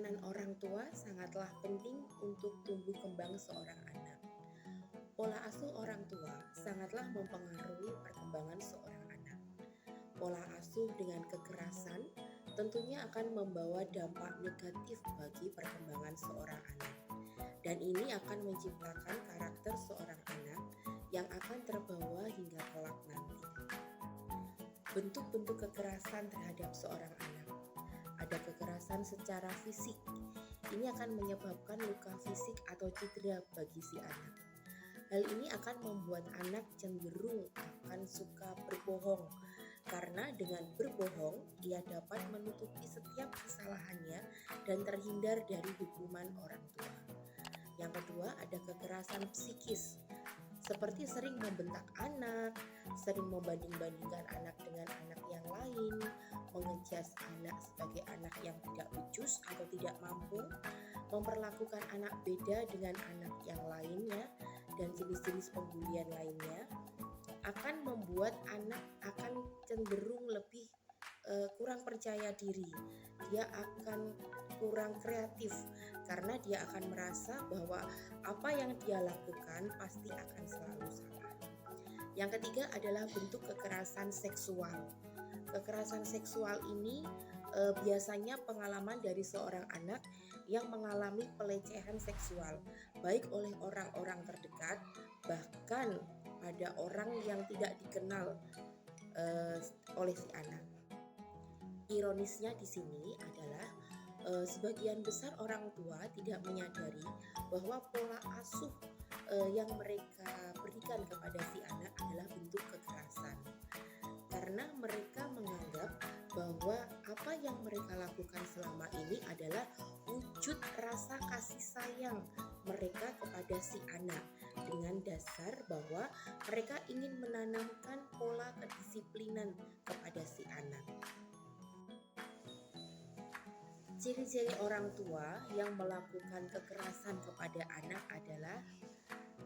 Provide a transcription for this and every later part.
Peranan orang tua sangatlah penting untuk tumbuh kembang seorang anak. Pola asuh orang tua sangatlah mempengaruhi perkembangan seorang anak. Pola asuh dengan kekerasan tentunya akan membawa dampak negatif bagi perkembangan seorang anak. Dan ini akan menciptakan karakter seorang anak yang akan terbawa hingga kelak nanti. Bentuk-bentuk kekerasan terhadap seorang anak. Ada kekerasan secara fisik. Ini akan menyebabkan luka fisik atau cedera bagi si anak. Hal ini akan membuat anak cenderung akan suka berbohong, karena dengan berbohong ia dapat menutupi setiap kesalahannya dan terhindar dari hukuman orang tua. Yang kedua, ada kekerasan psikis, seperti sering membentak anak, sering membanding-bandingkan anak dengan anak yang lain, mengejek anak sebagai anak yang tidak becus atau tidak mampu, memperlakukan anak beda dengan anak yang lainnya, dan jenis-jenis pembulian lainnya, akan membuat anak akan cenderung lebih kurang percaya diri. Dia akan kurang kreatif karena dia akan merasa bahwa apa yang dia lakukan pasti akan selalu salah. Yang ketiga adalah bentuk kekerasan seksual. Kekerasan seksual ini biasanya pengalaman dari seorang anak yang mengalami pelecehan seksual, baik oleh orang-orang terdekat, bahkan pada orang yang tidak dikenal oleh si anak. Ironisnya di sini adalah sebagian besar orang tua tidak menyadari bahwa pola asuh yang mereka berikan kepada si anak adalah bentuk kekerasan, karena mereka menganggap bahwa apa yang mereka lakukan selama ini adalah wujud rasa kasih sayang mereka kepada si anak, dengan dasar bahwa mereka ingin menanamkan pola kedisiplinan kepada si anak. Ciri-ciri orang tua yang melakukan kekerasan kepada anak adalah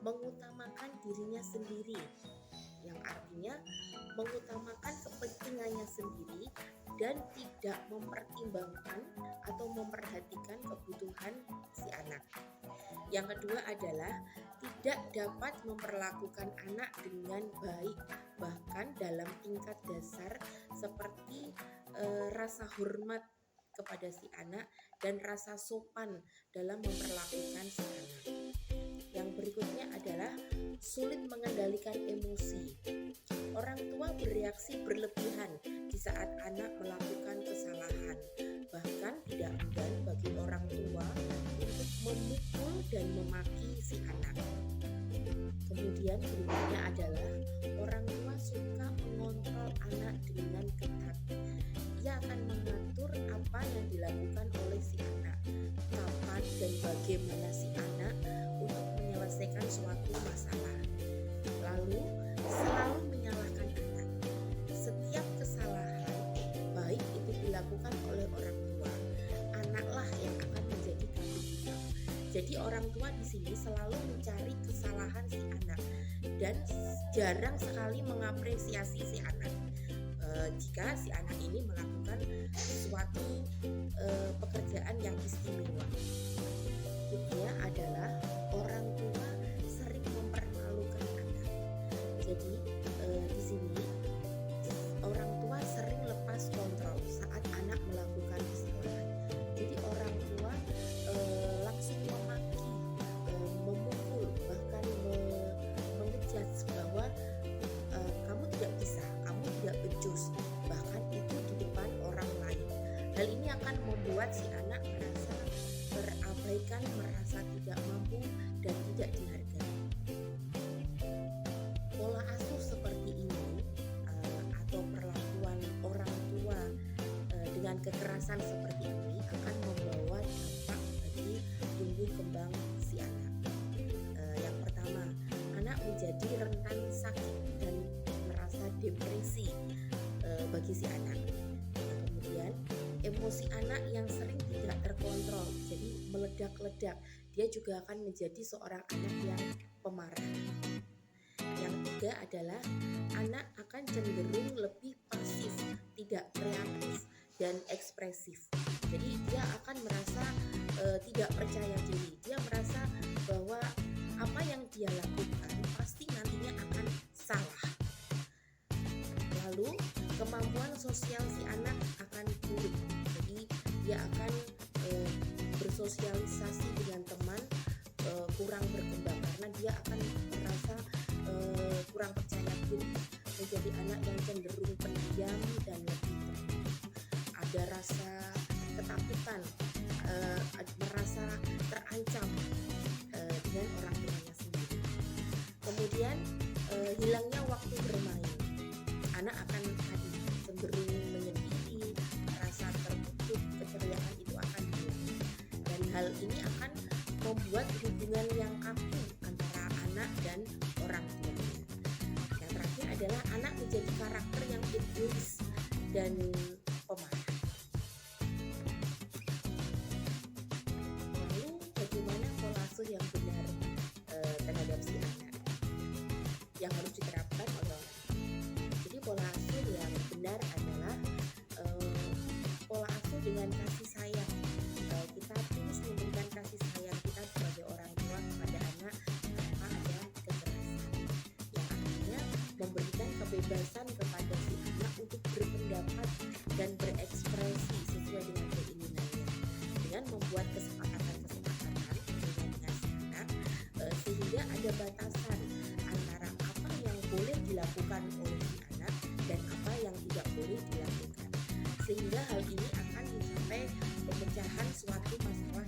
mengutamakan dirinya sendiri, yang artinya mengutamakan kepentingannya sendiri dan tidak mempertimbangkan atau memperhatikan kebutuhan si anak. Yang kedua adalah tidak dapat memperlakukan anak dengan baik, bahkan dalam tingkat dasar seperti rasa hormat kepada si anak dan rasa sopan dalam memperlakukan si anak. Yang berikutnya adalah sulit mengendalikan emosi. Orang tua bereaksi berlebihan di saat anak melakukan kesalahan. Bahkan tidak enggan bagi orang tua untuk memukul dan memaki si anak. Kemudian berikutnya adalah orang tua suka mengontrol anak dengan ketat. Ia akan mengatur apa yang dilakukan oleh si anak, kapan dan bagaimana si anak untuk menyelesaikan suatu masalah. Lalu selalu menyalahkan anak. Setiap kesalahan, baik itu dilakukan oleh orang tua, anaklah yang akan menjadi kambing. Jadi orang tua di sini selalu mencari kesalahan si anak dan jarang sekali mengapresiasi si anak. Jika si anak ini melakukan suatu pekerjaan yang istimewa. Berikutnya adalah orang tua sering mempermalukan anak. Jadi di sini orang tua sering lepas kontrol saat anak melakukan kesalahan. Jadi orang tua langsung memaki, memukul, bahkan mengejudge bahwa kamu tidak bisa, kamu tidak becus, bahkan itu di depan orang lain. Hal ini akan membuat si anak merasa terabaikan, merasa tidak mampu dan tidak dihargai. Pola asuh seperti ini atau perlakuan orang tua dengan kekerasan seperti ini akan membawa dampak bagi tumbuh kembang si anak. Yang pertama, anak menjadi rentan sakit dan merasa depresi bagi si anak. Kemudian emosi anak yang sering tidak terkontrol, jadi meledak-ledak, dia juga akan menjadi seorang anak yang pemarah. Yang ketiga adalah anak akan cenderung lebih pasif, tidak kreatif, dan ekspresif. Jadi dia akan merasa tidak percaya diri. Dia merasa bahwa apa yang dia lakukan pasti nantinya akan salah. Lalu kemampuan sosial si anak akan buruk. Jadi dia akan bersosialisasi dengan teman kurang berkembang karena dia akan merasa kurang percaya diri, menjadi anak yang cenderung pendiam dan lebih tertutup. Ada rasa ketakutan, merasa terancam dengan orang tuanya sendiri. Kemudian hilangnya waktu bermain. Anak akan tadi cenderung menyendiri, merasa tertutup, keceriaan itu akan hilang. Dan hal ini akan membuat hubungan yang kaku antara anak dan orang tuanya. Yang terakhir adalah anak menjadi karakter yang egois dan pemarah. Lalu bagaimana pola asuh yang benar terhadap si anak yang harus diterapkan oleh orang tua? Jadi pola asuh yang benar adalah pola asuh dengan kasih sayang. Kita terus memberikan kasih sayang kita sebagai orang tua kepada anak tanpa ada kekerasan. Yang artinya memberikan kebebasan kepada si anak untuk berpendapat dan berekspresi sesuai dengan keinginannya, dengan membuat kesepakatan-kesepakatan dengan si anak sehingga ada batasan antara apa yang boleh dilakukan oleh si anak dan apa yang tidak boleh dilakukan, sehingga hal ini akan mencapai pemecahan suatu masalah